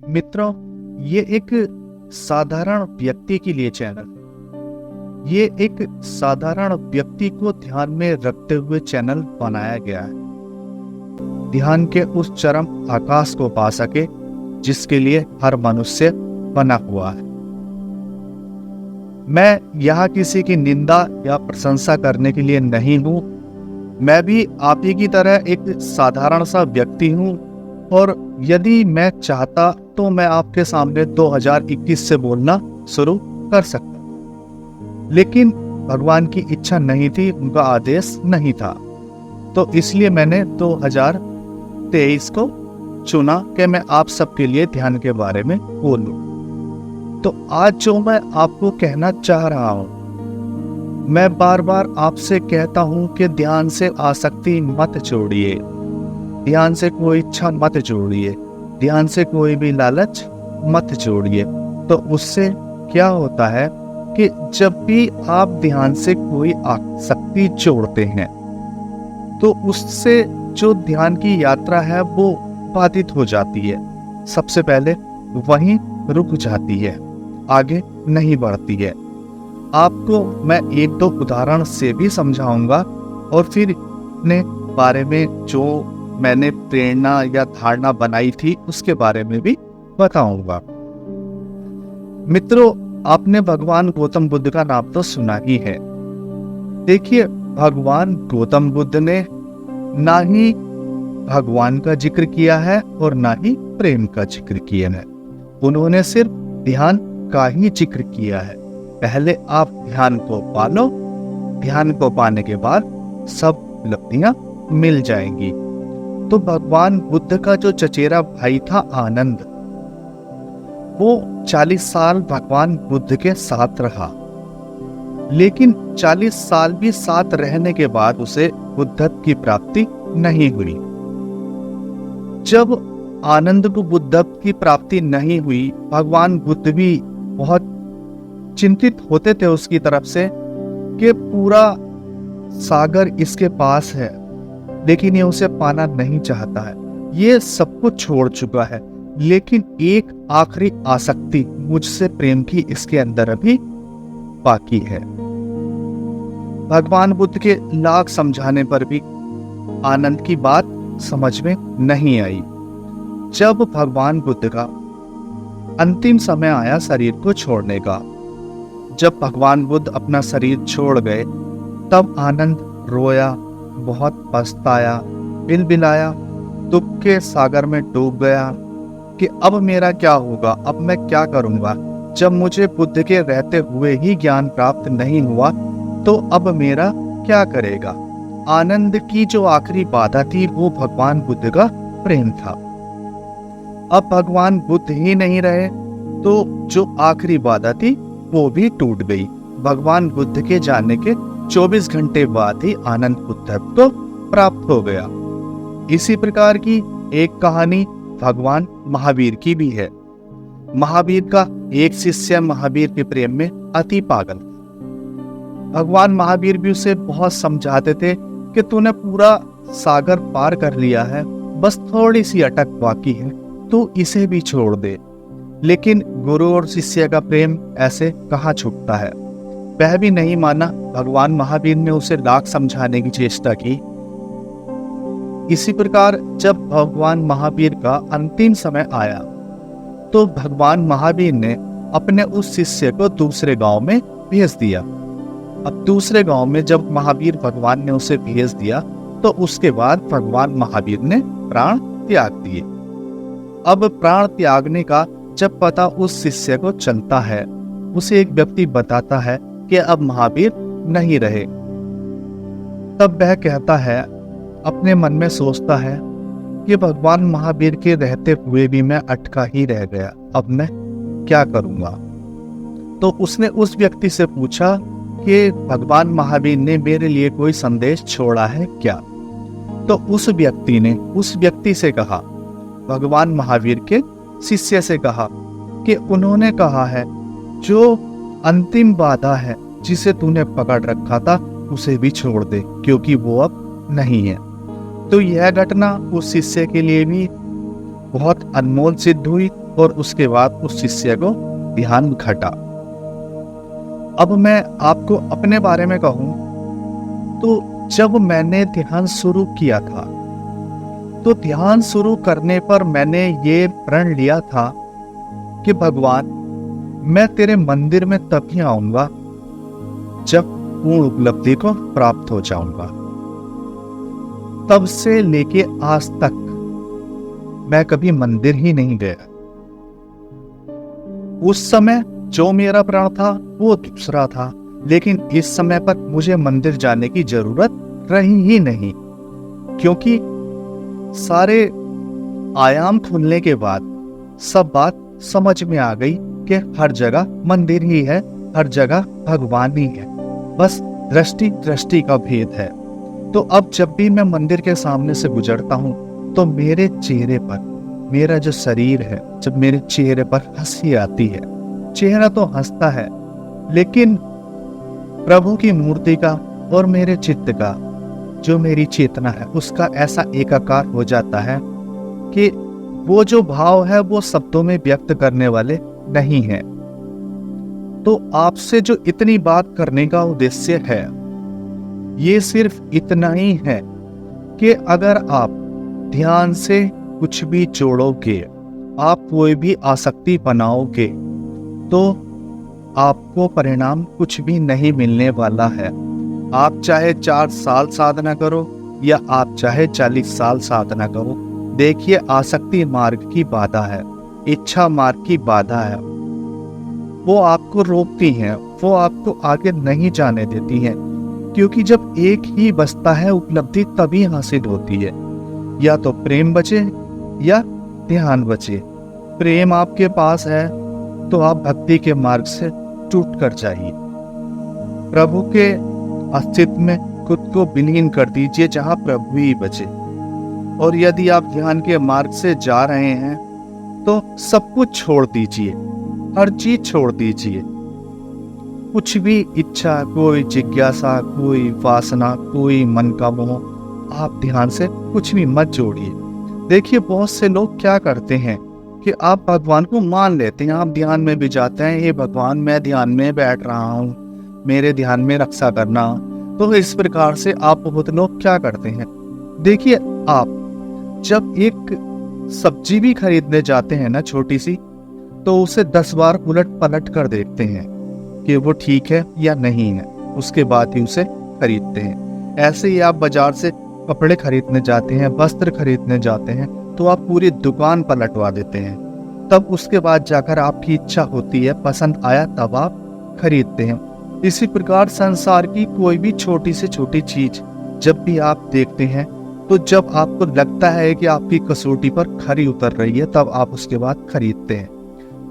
मित्रों, ये एक साधारण व्यक्ति के लिए चैनल, ये एक साधारण व्यक्ति को ध्यान में रखते हुए चैनल बनाया गया है। ध्यान के उस चरम आकाश को पा सके जिसके लिए हर मनुष्य बना हुआ है। मैं यहाँ किसी की निंदा या प्रशंसा करने के लिए नहीं हूँ। मैं भी आप ही की तरह एक साधारण सा व्यक्ति हूँ और यदि मैं चाहता तो मैं आपके सामने 2021 से बोलना शुरू कर सकता, लेकिन भगवान की इच्छा नहीं थी, उनका आदेश नहीं था। तो इसलिए मैंने 2023 को चुना कि मैं आप सबके लिए ध्यान के बारे में बोलूं। तो आज जो मैं आपको कहना चाह रहा हूं, मैं बार बार आपसे कहता हूं कि ध्यान से आसक्ति मत जोड़िए, ध्यान से कोई इच्छा मत जोड़िए, ध्यान से कोई भी लालच मत जोड़िए। तो उससे क्या होता है कि जब भी आप ध्यान से कोई आसक्ति जोड़ते हैं तो उससे जो ध्यान की यात्रा है वो बाधित हो जाती है। सबसे पहले वहीं रुक जाती है, आगे नहीं बढ़ती है। आपको मैं एक दो उदाहरण से भी समझाऊंगा और फिर अपने बारे में जो मैंने प्रेरणा या धारणा बनाई थी उसके बारे में भी बताऊंगा। मित्रों, आपने भगवान गौतम बुद्ध का नाम तो सुना ही है। देखिए, भगवान गौतम बुद्ध ने ना ही भगवान का जिक्र किया है और ना ही प्रेम का जिक्र किया है। उन्होंने सिर्फ ध्यान का ही जिक्र किया है। पहले आप ध्यान को पालो, ध्यान को पाने के बाद सब उपलब्धियां मिल जाएंगी। तो भगवान बुद्ध का जो चचेरा भाई था आनंद, वो 40 साल भगवान बुद्ध के साथ रहा, लेकिन 40 साल भी साथ रहने के बाद उसे बुद्धत्व की प्राप्ति नहीं हुई। जब आनंद को बुद्धत्व की प्राप्ति नहीं हुई, भगवान बुद्ध भी बहुत चिंतित होते थे उसकी तरफ से कि पूरा सागर इसके पास है लेकिन ये उसे पाना नहीं चाहता है। ये सब कुछ छोड़ चुका है, लेकिन एक आखिरी आसक्ति मुझसे प्रेम की इसके अंदर अभी बाकी है। भगवान बुद्ध के लाख समझाने पर भी आनंद की बात समझ में नहीं आई। जब भगवान बुद्ध का अंतिम समय आया शरीर को छोड़ने का, जब भगवान बुद्ध अपना शरीर छोड़ गए, तब आनंद रोया, बहुत पछताया, बिलबिलाया, दुख के सागर में डूब गया कि अब मेरा क्या होगा, अब मैं क्या करूंगा। जब मुझे बुद्ध के रहते हुए ही ज्ञान प्राप्त नहीं हुआ तो अब मेरा क्या करेगा। आनंद की जो आखिरी बाधा थी वो भगवान बुद्ध का प्रेम था। अब भगवान बुद्ध ही नहीं रहे तो जो आखिरी बाधा थी वो भी टूट गई। भगवान बुद्ध के जाने के 24 घंटे बाद ही आनंद बुद्धत्व को प्राप्त हो गया। इसी प्रकार की एक कहानी भगवान महावीर की भी है। महावीर का एक शिष्य महावीर के प्रेम में अति पागल। भगवान महावीर भी उसे बहुत समझाते थे कि तूने पूरा सागर पार कर लिया है, बस थोड़ी सी अटक बाकी है, तू इसे भी छोड़ दे। लेकिन गुरु और शिष्य का प्रेम ऐसे कहाँ छूटता है। वह भी नहीं माना। भगवान महावीर ने उसे लाख समझाने की चेष्टा की। इसी प्रकार जब भगवान महावीर का अंतिम समय आया तो भगवान महावीर ने अपने उस शिष्य को दूसरे गांव में भेज दिया। अब दूसरे गांव में जब महावीर भगवान ने उसे भेज दिया तो उसके बाद भगवान महावीर ने प्राण त्याग दिए। अब प्राण त्यागने का जब पता उस शिष्य को चलता है, उसे एक व्यक्ति बताता है कि अब महावीर नहीं रहे, तब वह कहता है, अपने मन में सोचता है कि भगवान महावीर के रहते हुए भी मैं अटका ही रह गया, अब मैं क्या करूंगा। तो उसने उस व्यक्ति से पूछा कि भगवान महावीर ने मेरे लिए कोई संदेश छोड़ा है क्या। तो उस व्यक्ति ने उस व्यक्ति से कहा, भगवान महावीर के शिष्य से कहा कि उन्होंने कहा है जो अंतिम बाधा है जिसे तूने पकड़ रखा था उसे भी छोड़ दे, क्योंकि वो अब नहीं है। तो यह घटना उस शिष्य के लिए भी बहुत अनमोल सिद्ध हुई और उसके बाद उस शिष्य को ध्यान घटा। अब मैं आपको अपने बारे में कहूं तो जब मैंने ध्यान शुरू किया था तो ध्यान शुरू करने पर मैंने ये प्रण लिया था कि भगवान, मैं तेरे मंदिर में तभी आऊंगा जब पूर्ण उपलब्धि को प्राप्त हो जाऊंगा। तब से लेके आज तक मैं कभी मंदिर ही नहीं गया। उस समय जो मेरा प्रण था वो दूसरा था, लेकिन इस समय पर मुझे मंदिर जाने की जरूरत रही ही नहीं, क्योंकि सारे आयाम खुलने के बाद सब बात समझ में आ गई कि हर जगह मंदिर ही है, हर जगह भगवान ही है, बस दृष्टि का भेद है। तो अब जब भी मैं मंदिर के सामने से गुजरता हूँ तो मेरे चेहरे पर, मेरा जो शरीर है, जब मेरे चेहरे पर हंसी आती है, चेहरा तो हंसता है, लेकिन प्रभु की मूर्ति का और मेरे चित्त का, जो मेरी चेतना है, उसका ऐसा एकाकार हो जाता है कि वो जो भाव है वो शब्दों में व्यक्त करने वाले नहीं है। तो आपसे जो इतनी बात करने का उद्देश्य है, ये सिर्फ इतना ही है कि अगर आप ध्यान से कुछ भी जोड़ोगे, आप कोई भी आसक्ति बनाओगे, तो आपको परिणाम कुछ भी नहीं मिलने वाला है। आप चाहे 4 साल साधना करो या आप चाहे 40 साल साधना करो, देखिए आसक्ति मार्ग की बाधा है, इच्छा मार्ग की बाधा है, वो आपको रोकती हैं, वो आपको आगे नहीं जाने देती हैं, क्योंकि जब एक ही बचता है उपलब्धि तभी हासिल होती है, या तो प्रेम बचे या ध्यान बचे। प्रेम आपके पास है तो आप भक्ति के मार्ग से टूट कर जाइए, प्रभु के अस्तित्व में खुद को विलीन कर दीजिए जहां प्रभु ही बचे। और यदि आप ध्यान के मार्ग से जा रहे हैं तो सब कुछ छोड़ दीजिए, हर चीज छोड़ दीजिए, कुछ भी इच्छा, कोई जिज्ञासा, कोई वासना, कोई मन का मोह, आप ध्यान से कुछ भी मत जोड़िए। देखिए बहुत से लोग क्या करते हैं कि आप भगवान को मान लेते हैं, आप ध्यान में भी जाते हैं, हे भगवान मैं ध्यान में बैठ रहा हूँ, मेरे ध्यान में रक्षा करना। तो इस प्रकार से आप बहुत लोग क्या करते हैं, देखिए आप जब एक सब्जी भी खरीदने जाते हैं ना छोटी सी, तो उसे 10 बार उलट पलट कर देखते हैं कि वो ठीक है या नहीं है, उसके बाद ही उसे खरीदते हैं। ऐसे ही आप बाजार से कपड़े खरीदने जाते हैं, वस्त्र खरीदने जाते हैं, तो आप पूरी दुकान पलटवा देते हैं, तब उसके बाद जाकर आपकी इच्छा होती है, पसंद आया तब आप खरीदते हैं। इसी प्रकार संसार की कोई भी छोटी से छोटी चीज जब भी आप देखते हैं, तो जब आपको लगता है कि आपकी कसौटी पर खरी उतर रही है, तब आप उसके बाद खरीदते हैं।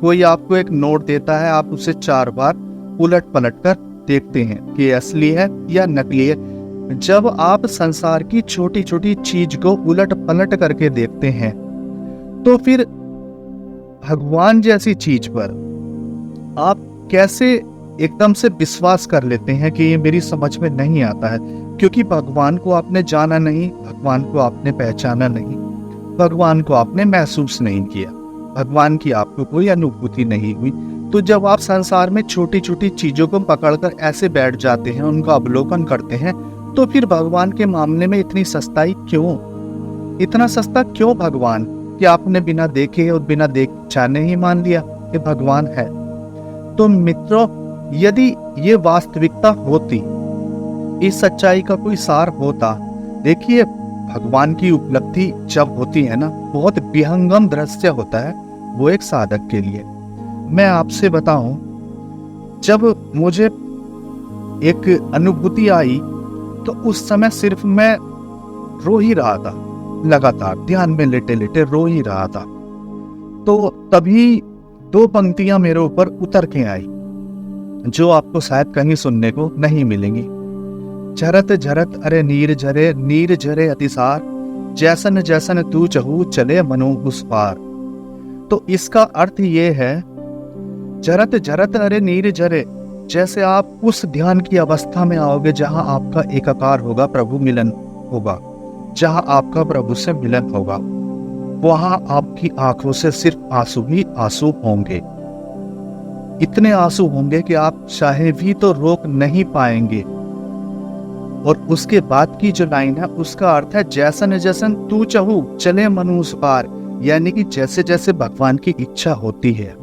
कोई आपको एक नोट देता है, आप उसे 4 बार उलट पलट कर देखते हैं कि असली है या नकली है। जब आप संसार की छोटी छोटी चीज को उलट पलट करके देखते हैं, तो फिर भगवान जैसी चीज पर आप कैसे एकदम से विश्वास कर लेते हैं कि ये मेरी समझ में नहीं आता है, क्योंकि भगवान को आपने जाना नहीं, भगवान को आपने पहचाना नहीं, भगवान को आपने महसूस नहीं किया, भगवान की आपको कोई अनुभूति नहीं हुई। तो जब आप संसार में छोटी छोटी चीजों को पकड़कर ऐसे बैठ जाते हैं, उनका अवलोकन करते हैं, तो फिर भगवान के मामले में इतनी सस्ताई क्यों, इतना सस्ता क्यों भगवान, कि आपने बिना देखे और बिना देख जाने ही मान लिया कि भगवान है। तो मित्रों, यदि ये वास्तविकता होती, इस सच्चाई का कोई सार होता, देखिए भगवान की उपलब्धि जब होती है ना, बहुत विहंगम दृश्य होता है वो एक साधक के लिए। मैं आपसे बताऊं, जब मुझे एक अनुभूति आई तो उस समय सिर्फ मैं रो ही रहा था, लगातार ध्यान में लेटे लेटे रो ही रहा था। तो तभी 2 पंक्तियां मेरे ऊपर उतर के आई, जो आपको शायद कहीं सुनने को नहीं मिलेंगी। झरत झरत अरे नीर झरे अतिसार, जैसन जैसन तू चहू चले मनो उस पार। तो इसका अर्थ ये है, झरत झरत अरे नीर झरे, जैसे आप उस ध्यान की अवस्था में आओगे जहां आपका एकाकार होगा, प्रभु मिलन होगा, जहां आपका प्रभु से मिलन होगा, वहां आपकी आंखों से सिर्फ आंसू ही आंसू होंगे। इतने आंसू होंगे कि आप चाहे भी तो रोक नहीं पाएंगे। और उसके बाद की जो लाइन है उसका अर्थ है जैसन जैसन तू चाहू चले मनुष्य पार, यानी कि जैसे जैसे भगवान की इच्छा होती है,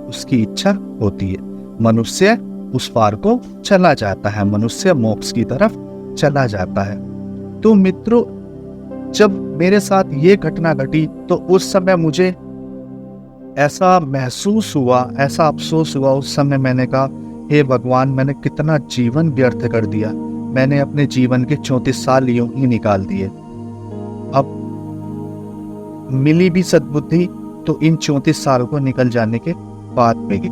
उसकी इच्छा होती है, मनुष्य उस पार को चला जाता है, मनुष्य मोक्ष की तरफ चला जाता है। तो मित्रों, जब मेरे साथ ये घटना घटी तो उस समय मुझे ऐसा महसूस हुआ, ऐसा अफसोस हुआ। उस समय मैंने कहा, हे भगवान, मैंने कितना जीवन व्यर्थ कर दिया। मैंने अपने जीवन के 34 साल यूं ही निकाल दिए। अब मिली भी सद्बुद्धि तो इन 34 साल को निकल जाने के बाद में ही।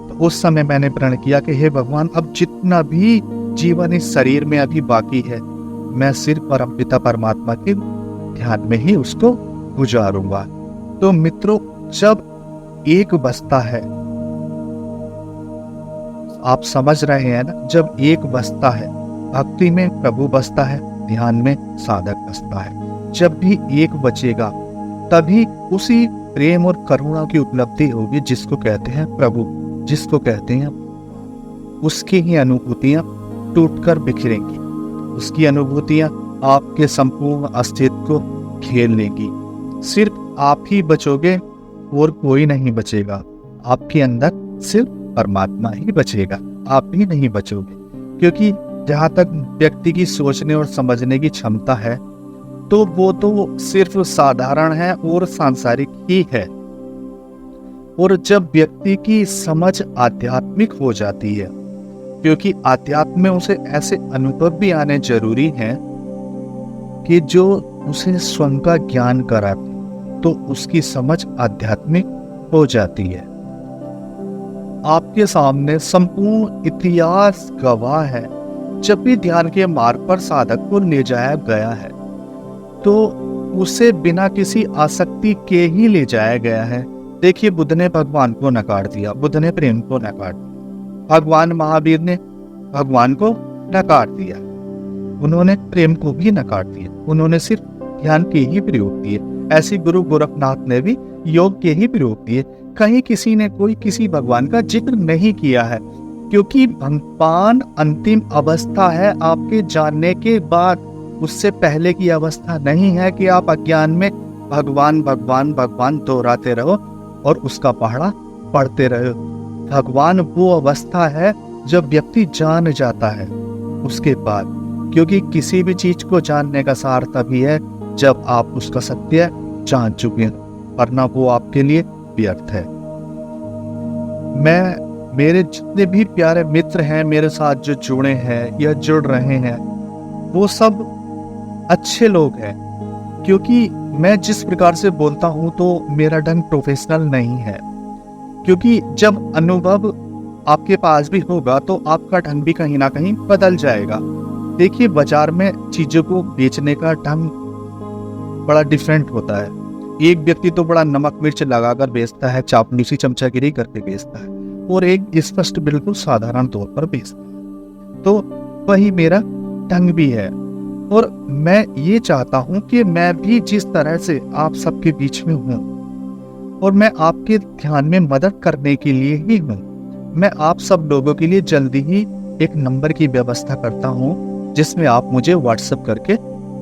तो उस समय मैंने प्रण किया कि हे भगवान, अब जितना भी जीवन इस शरीर में अभी बाकी है, मैं सिर्फ परमपिता परमात्मा के ध्यान में ही उसको गुजारूंगा। तो मित्रों, जब एक बसता है, आप समझ रहे हैं ना, जब एक बसता है, भक्ति में प्रभु बसता है, ध्यान में साधक बसता है। जब भी एक बचेगा तभी उसी प्रेम और करुणा की उपलब्धि होगी जिसको कहते हैं प्रभु, जिसको कहते हैं। उसकी ही अनुभूतियां टूटकर बिखरेंगी, उसकी अनुभूतियां आपके संपूर्ण अस्तित्व को घेर लेंगी। सिर्फ आप ही बचोगे और कोई नहीं बचेगा। आपके अंदर सिर्फ परमात्मा ही बचेगा, आप ही नहीं बचोगे। क्योंकि जहां तक व्यक्ति की सोचने और समझने की क्षमता है, तो वो तो सिर्फ साधारण है और सांसारिक ही है। और जब व्यक्ति की समझ आध्यात्मिक हो जाती है, क्योंकि आध्यात्म में उसे ऐसे अनुभव भी आने जरूरी हैं कि जो उसे स्वयं का ज्ञान कराते, तो उसकी समझ आध्यात्मिक हो जाती है। आपके सामने संपूर्ण इतिहास गवाह है। जब भी ध्यान के मार्ग पर साधक को ले जाया गया है, तो उसे बिना किसी आसक्ति के ही ले जाया गया है। देखिए, बुद्ध ने भगवान को नकार दिया, बुद्ध ने प्रेम को नकार दिया। भगवान महावीर ने भगवान को नकार दिया, उन्होंने प्रेम को भी नकार दिया, उन्होंने सिर्फ ध्यान के ही प्रयोग किए। ऐसे गुरु गोरखनाथ ने भी योग के ही प्रयोग किए। कहीं किसी ने कोई किसी भगवान का जिक्र नहीं किया है, क्योंकि भगवान अंतिम अवस्था है आपके जानने के बाद। उससे पहले की अवस्था नहीं है कि आप अज्ञान में भगवान भगवान भगवान दोहराते रहो और उसका पहाड़ा पढ़ते रहो। भगवान वो अवस्था है जब व्यक्ति जान जाता है उसके बाद, क्योंकि किसी भी चीज को जानने का सार तभी है जब आप उसका सत्य जान चुके हैं, वरना वो आपके लिए व्यर्थ है। मेरे जितने भी प्यारे मित्र हैं, मेरे साथ जो जुड़े हैं या जुड़ रहे हैं, वो सब अच्छे लोग हैं। क्योंकि मैं जिस प्रकार से बोलता हूं तो मेरा ढंग प्रोफेशनल नहीं है, क्योंकि जब अनुभव आपके पास भी होगा तो आपका ढंग भी कहीं ना कहीं बदल जाएगा। देखिए, बाजार में चीजों को बेचने का ढंग बड़ा डिफरेंट होता है। एक व्यक्ति तो बड़ा नमक मिर्च लगाकर बेचता है, चापलूसी चमचागिरी करके बेचता है, और एक स्पष्ट बिल्कुल साधारण तौर पर बेचता है। तो वही मेरा ढंग भी है। और मैं ये चाहता हूं कि मैं भी जिस तरह से आप सबके बीच में हूं, और मैं आपके ध्यान में मदद करने के लिए ही हूं। मैं आप सब लोगों के लिए जल्दी ही एक नंबर की व्यवस्था करता हूं, जिसमें आप मुझे व्हाट्सएप करके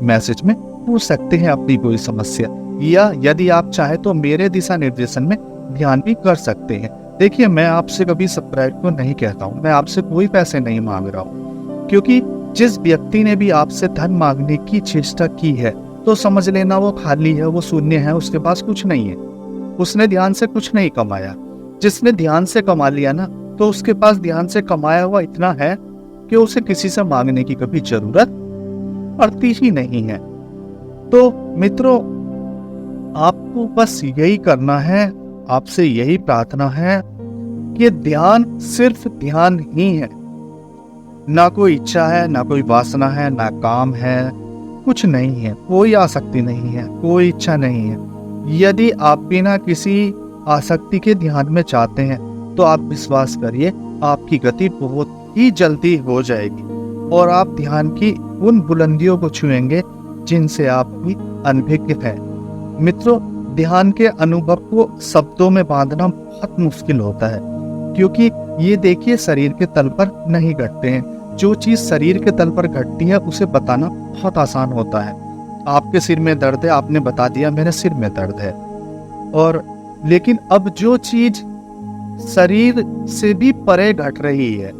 मैसेज में पूछ सकते हैं अपनी कोई समस्या, या यदि आप चाहे तो मेरे दिशा निर्देशन में ध्यान भी कर सकते हैं। देखिए, मैं आपसे कभी सब्सक्राइब को नहीं कहता हूँ, मैं आपसे कोई पैसे नहीं मांग रहा हूँ। क्योंकि जिस व्यक्ति ने भी आपसे धन मांगने की चेष्टा की है, तो समझ लेना वो खाली है, वो शून्य है, उसके पास कुछ नहीं है। उसने ध्यान से कुछ नहीं कमाया। जिसने ध्यान से कमा लिया ना, तो उसके पास ध्यान से कमाया हुआ इतना है कि उसे किसी से मांगने की कभी जरूरत पड़ती ही नहीं है। तो मित्रों, आपको बस यही करना है, आपसे यही प्रार्थना है कि ध्यान सिर्फ ध्यान ही है। ना कोई इच्छा है, ना कोई वासना है, ना काम है, कुछ नहीं है, कोई आसक्ति नहीं है, कोई इच्छा नहीं है। यदि आप बिना किसी आसक्ति के ध्यान में चाहते हैं, तो आप विश्वास करिए, आपकी गति बहुत ही जल्दी हो जाएगी और आप ध्यान की उन बुलंदियों को छुएंगे जिनसे आप भी अनभिज्ञ हैं। मित्रों, ध्यान के अनुभव को शब्दों में बांधना बहुत मुश्किल होता है, क्योंकि ये देखिए शरीर के तल पर नहीं घटते हैं। जो चीज शरीर के तल पर घटती है उसे बताना बहुत आसान होता है। आपके सिर में दर्द है, आपने बता दिया मेरे सिर में दर्द है। और लेकिन अब जो चीज शरीर से भी परे घट रही है,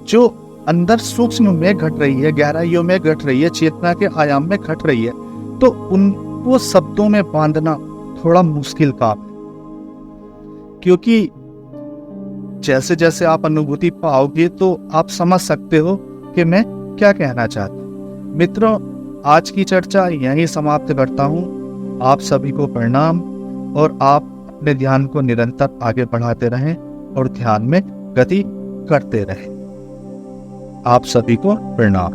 जो अंदर सूक्ष्म में घट रही है, गहराइयों में घट रही है, चेतना के आयाम में घट रही है, तो उनको शब्दों में बांधना थोड़ा मुश्किल काम है। क्योंकि जैसे जैसे आप अनुभूति पाओगे तो आप समझ सकते हो कि मैं क्या कहना चाहता हूँ। मित्रों, आज की चर्चा यहीं समाप्त करता हूँ। आप सभी को प्रणाम, और आप अपने ध्यान को निरंतर आगे बढ़ाते रहें और ध्यान में गति करते रहें। आप सभी को प्रणाम।